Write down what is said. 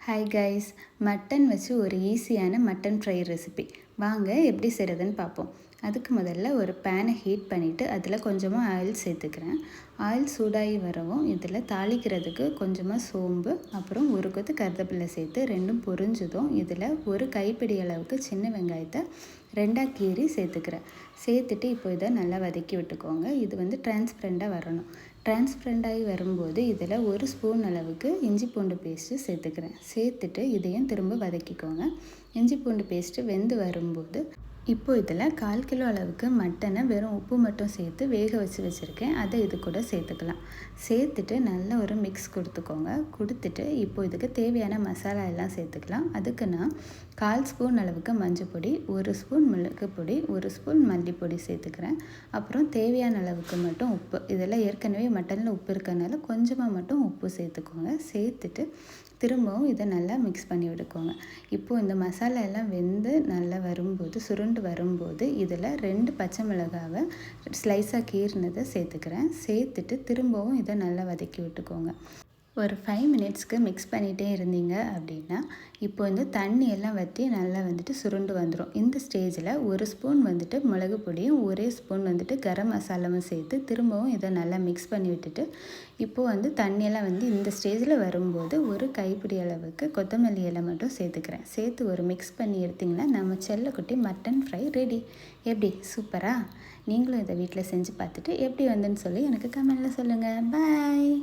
Hi guys, mutton வச்சு ஒரு ஈஸியான மட்டன் ஃப்ரை ரெசிபி வாங்க எப்படி செய்கிறதுன்னு பார்ப்போம். அதுக்கு முதல்ல ஒரு பேனை ஹீட் பண்ணிவிட்டு அதில் கொஞ்சமாக ஆயில் சேர்த்துக்கிறேன். ஆயில் சூடாகி வரவும் இதில் தாளிக்கிறதுக்கு கொஞ்சமாக சோம்பு அப்புறம் ஒரு கொத்து கருவேப்பிலை சேர்த்து ரெண்டும் பொரிஞ்சதும் இதில் ஒரு கைப்பிடி அளவுக்கு சின்ன வெங்காயத்தை ரெண்டாக கீறி சேர்த்துக்கிறேன். சேர்த்துட்டு இப்போ இதை நல்லா வதக்கி விட்டுக்கோங்க. இது டிரான்ஸ்பரண்ட்டாக வரணும். டிரான்ஸ்பரண்டாகி வரும்போது இதில் ஒரு ஸ்பூன் அளவுக்கு இஞ்சி பூண்டு பேஸ்ட்டு சேர்த்துக்கிறேன். சேர்த்துட்டு இதையும் திரும்ப வதக்கிக்கோங்க. இஞ்சி பூண்டு பேஸ்ட்டு வெந்து வரும்போது இப்போது இதில் 1/4 கிலோ அளவுக்கு மட்டனை வெறும் உப்பு மட்டும் சேர்த்து வேக வச்சுருக்கேன். அதை இது கூட சேர்த்துக்கலாம். சேர்த்துட்டு நல்ல ஒரு மிக்ஸ் கொடுத்துட்டு இப்போது இதுக்கு தேவையான மசாலா எல்லாம் சேர்த்துக்கலாம். அதுக்கு நான் 1/4 ஸ்பூன் அளவுக்கு மஞ்சள் பொடி, 1 ஸ்பூன் மிளகு பொடி, 1 ஸ்பூன் மல்லிப்பொடி சேர்த்துக்கிறேன். அப்புறம் தேவையான அளவுக்கு மட்டும் உப்பு. இதெல்லாம் ஏற்கனவே மட்டனில் உப்பு இருக்கிறதுனால கொஞ்சமாக மட்டும் உப்பு சேர்த்துக்கோங்க. சேர்த்துட்டு திரும்பவும் இதை நல்லா மிக்ஸ் பண்ணி விட்டுக்கோங்க. இப்போது இந்த மசாலா எல்லாம் வெந்து நல்லா சுருண்டு வரும்போது இதில் 2 பச்சை மிளகாவை ஸ்லைஸாக கீறினதை சேர்த்துக்கிறேன். சேர்த்துட்டு திரும்பவும் இதை நல்லா வதக்கி விட்டுக்கோங்க. ஒரு 5 மினிட்ஸ்க்கு மிக்ஸ் பண்ணிகிட்டே இருந்தீங்க அப்படின்னா இப்போ தண்ணி எல்லாம் வற்றி நல்லா சுருண்டு வந்துடும். இந்த ஸ்டேஜில் 1 ஸ்பூன் மிளகு பொடியும் 1 ஸ்பூன் கரம் மசாலாவும் சேர்த்து திரும்பவும் இதை நல்லா மிக்ஸ் பண்ணி விட்டுட்டு இப்போது தண்ணியெல்லாம் இந்த ஸ்டேஜில் வரும்போது ஒரு கைப்பிடி அளவுக்கு கொத்தமல்லி இலை மட்டும் சேர்த்துக்கிறேன். சேர்த்து ஒரு மிக்ஸ் பண்ணி எடுத்திங்கன்னா நம்ம செல்லக்குட்டி மட்டன் ஃப்ரை ரெடி. எப்படி சூப்பராக? நீங்களும் இதை வீட்டில் செஞ்சு பார்த்துட்டு எப்படி வந்துன்னு சொல்லி எனக்கு கமெண்டில் சொல்லுங்கள். பாய்.